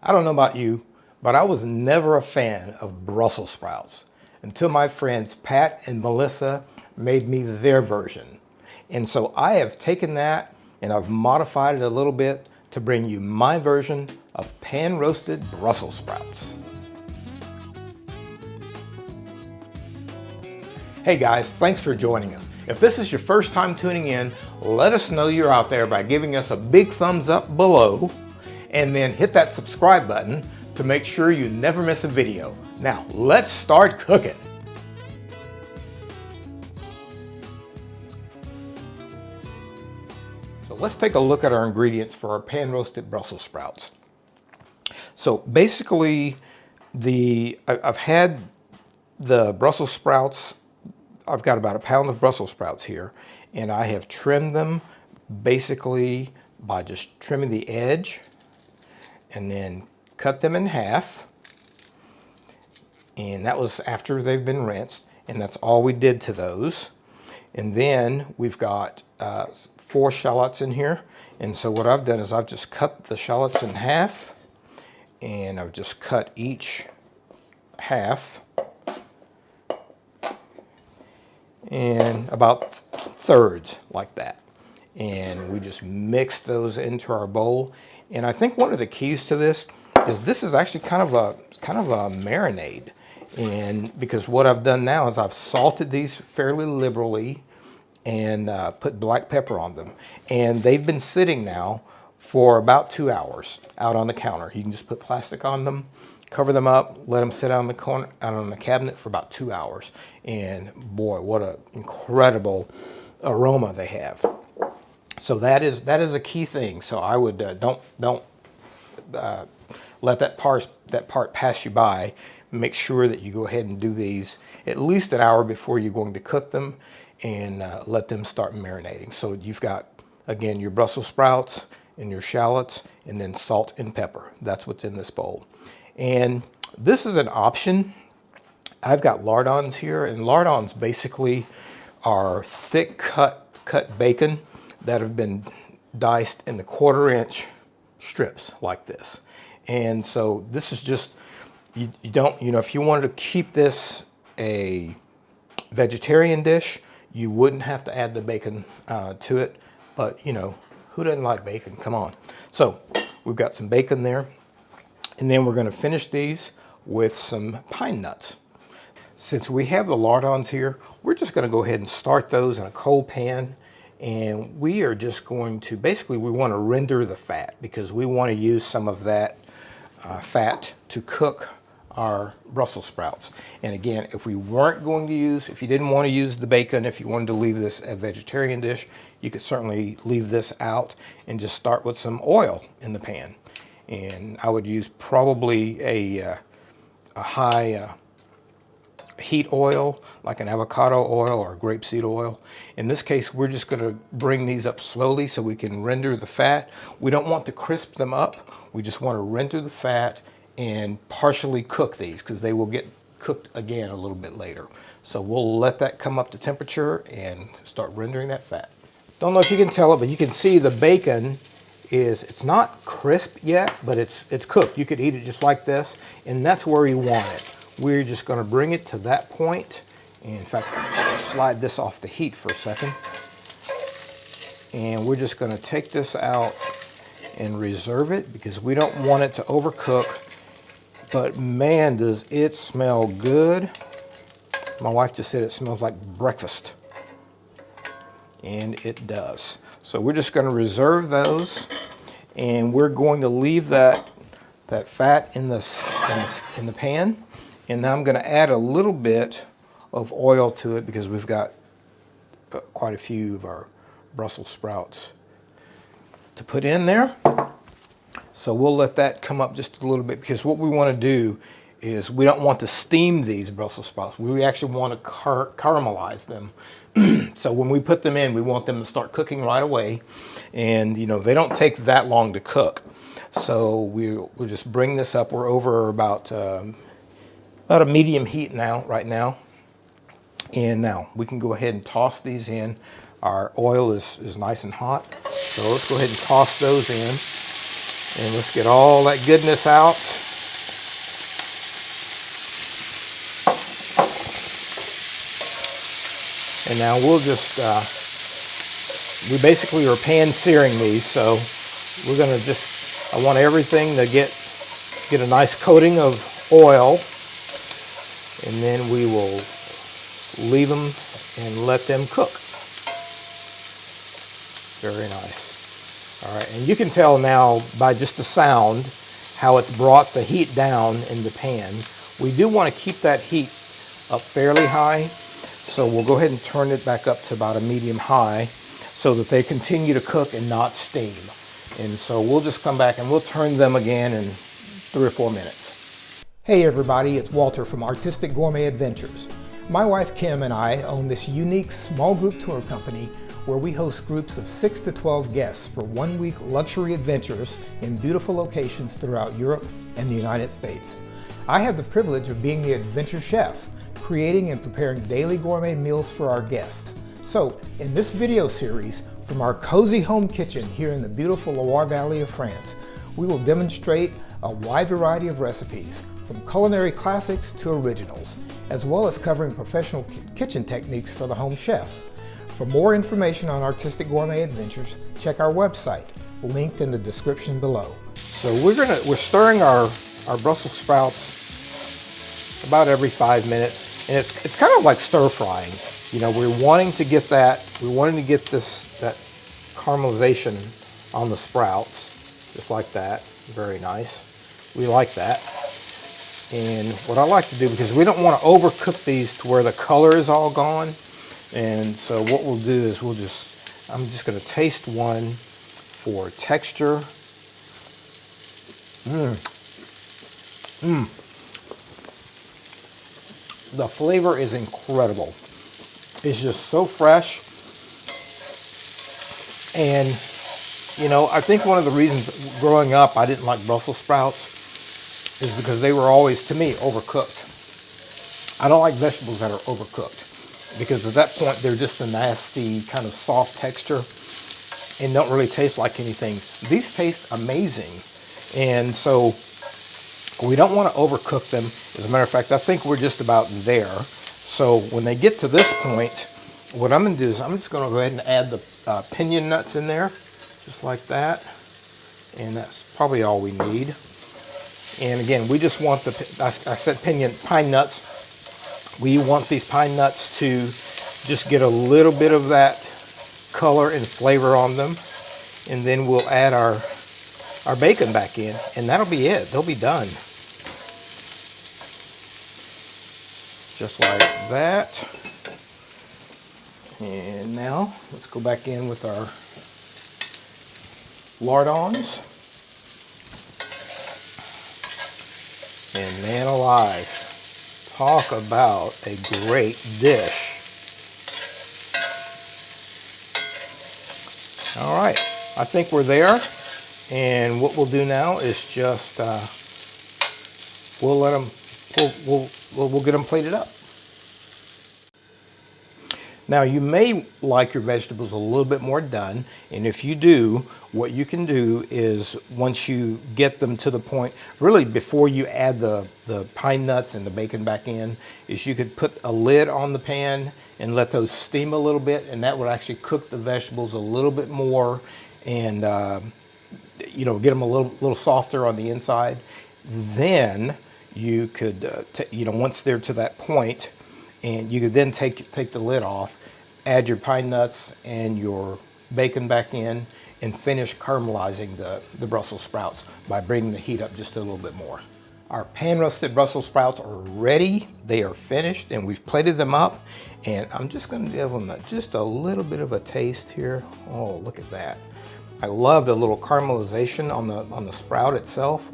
I don't know about you, but I was never a fan of Brussels sprouts until my friends Pat and Melissa made me their version. And so I have taken that and I've modified it a little bit to bring you my version of pan-roasted Brussels sprouts. Hey guys, thanks for joining us. If this is your first time tuning in, let us know you're out there by giving us a big thumbs up below and then hit that subscribe button to make sure you never miss a video. Now, let's start cooking. So let's take a look at our ingredients for our pan-roasted Brussels sprouts. So basically, I've had the Brussels sprouts. I've got about a pound of Brussels sprouts here, and I have trimmed them basically by just trimming the edge and then cut them in half. And that was after they've been rinsed, and that's all we did to those. And then we've got 4 shallots in here. And so what I've done is I've just cut the shallots in half, and I've just cut each half in about thirds like that. And we just mix those into our bowl. And I think one of the keys to this is actually kind of a marinade. And because what I've done now is I've salted these fairly liberally and put black pepper on them. And they've been sitting now for about 2 hours out on the counter. You can just put plastic on them, cover them up, let them sit out on the cabinet for about 2 hours. And boy, what an incredible aroma they have. So that is a key thing. So I would don't let that part pass you by. Make sure that you go ahead and do these at least an hour before you're going to cook them, and let them start marinating. So you've got, again, your Brussels sprouts and your shallots, and then salt and pepper. That's what's in this bowl. And this is an option. I've got Lardons here, and Lardons basically are thick cut bacon that have been diced in the 1/4-inch strips like this. And so this is just, you don't, if you wanted to keep this a vegetarian dish, you wouldn't have to add the bacon to it. But who doesn't like bacon? Come on. So we've got some bacon there. And then we're going to finish these with some pine nuts. Since we have the Lardons here, we're just going to go ahead and start those in a cold pan. And we are just going to, basically we want to render the fat because we want to use some of that fat to cook our Brussels sprouts. And again, if you didn't want to use the bacon, if you wanted to leave this a vegetarian dish, you could certainly leave this out and just start with some oil in the pan. And I would use probably a high heat oil, like an avocado oil or grapeseed oil. In this case, we're just going to bring these up slowly so we can render the fat. We don't want to crisp them up. We just want to render the fat and partially cook these because they will get cooked again a little bit later. So we'll let that come up to temperature and start rendering that fat. Don't know if you can tell it, but you can see the bacon it's not crisp yet, but it's cooked. You could eat it just like this, and that's where you want it. We're just going to bring it to that point. And in fact, I'm just going to slide this off the heat for a second. And we're just going to take this out and reserve it because we don't want it to overcook. But man, does it smell good. My wife just said it smells like breakfast. And it does. So we're just going to reserve those, and we're going to leave that fat in the pan. And now I'm going to add a little bit of oil to it because we've got quite a few of our Brussels sprouts to put in there. So we'll let that come up just a little bit because what we want to do is we don't want to steam these Brussels sprouts. We actually want to caramelize them. So when we put them in, we want them to start cooking right away. And they don't take that long to cook. So we'll just bring this up. We're over about a medium heat right now. And now we can go ahead and toss these in. Our oil is nice and hot. So let's go ahead and toss those in. And let's get all that goodness out. And now we'll just, we basically are pan searing these, so we're gonna just, I want everything to get a nice coating of oil, and then we will leave them and let them cook. Very nice. All right, and you can tell now by just the sound how it's brought the heat down in the pan. We do want to keep that heat up fairly high, so we'll go ahead and turn it back up to about a medium high so that they continue to cook and not steam. And so we'll just come back and we'll turn them again in 3 or 4 minutes. Hey everybody, it's Walter from Artistic Gourmet Adventures. My wife Kim and I own this unique small group tour company where we host groups of 6 to 12 guests for 1-week luxury adventures in beautiful locations throughout Europe and the United States. I have the privilege of being the adventure chef, creating and preparing daily gourmet meals for our guests. So, in this video series, from our cozy home kitchen here in the beautiful Loire Valley of France, we will demonstrate a wide variety of recipes, from culinary classics to originals, as well as covering professional kitchen techniques for the home chef. For more information on Artistic Gourmet Adventures, check our website, linked in the description below. So we're stirring our Brussels sprouts about every 5 minutes, and it's kind of like stir frying. You know, we're wanting to get that caramelization on the sprouts, just like that. Very nice. We like that. And what I like to do, because we don't want to overcook these to where the color is all gone, and so what we'll do is I'm just going to taste one for texture. The flavor is incredible. It's just so fresh. And, you know, I think one of the reasons growing up I didn't like Brussels sprouts is because they were always, to me, overcooked. I don't like vegetables that are overcooked, because at that point they're just a nasty kind of soft texture and don't really taste like anything. These taste amazing, and so we don't want to overcook them. As a matter of fact, I think we're just about there. So when they get to this point, what I'm going to do is I'm just going to go ahead and add the pinion nuts in there, just like that, and that's probably all we need. And again, we just want I said pine nuts. We want these pine nuts to just get a little bit of that color and flavor on them. And then we'll add our bacon back in, and that'll be it. They'll be done. Just like that. And now let's go back in with our Lardons. And man alive, talk about a great dish. All right, I think we're there. And what we'll do now is just we'll let them, we'll get them plated up. Now you may like your vegetables a little bit more done, and if you do, what you can do is once you get them to the point, really before you add the pine nuts and the bacon back in, is you could put a lid on the pan and let those steam a little bit, and that would actually cook the vegetables a little bit more and you know, get them a little softer on the inside. Then you could, you know, once they're to that point, and you could then take the lid off, add your pine nuts and your bacon back in, and finish caramelizing the Brussels sprouts by bringing the heat up just a little bit more. Our pan-roasted Brussels sprouts are ready. They are finished, and we've plated them up. And I'm just going to give them just a little bit of a taste here. Oh, look at that. I love the little caramelization on the sprout itself.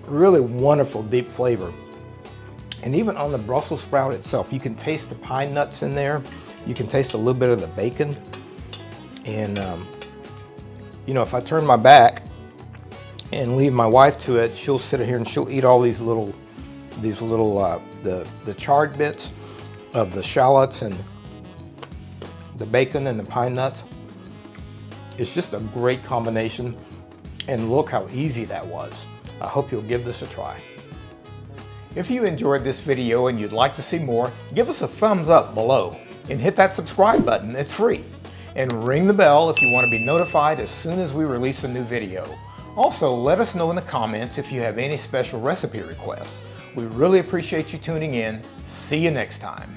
Really wonderful deep flavor. And even on the Brussels sprout itself, you can taste the pine nuts in there. You can taste a little bit of the bacon. And you know, if I turn my back and leave my wife to it, she'll sit here and she'll eat all these little the charred bits of the shallots and the bacon and the pine nuts. It's just a great combination, and look how easy that was. I hope you'll give this a try. If you enjoyed this video and you'd like to see more, give us a thumbs up below and hit that subscribe button. It's free. And ring the bell if you want to be notified as soon as we release a new video. Also, let us know in the comments if you have any special recipe requests. We really appreciate you tuning in. See you next time.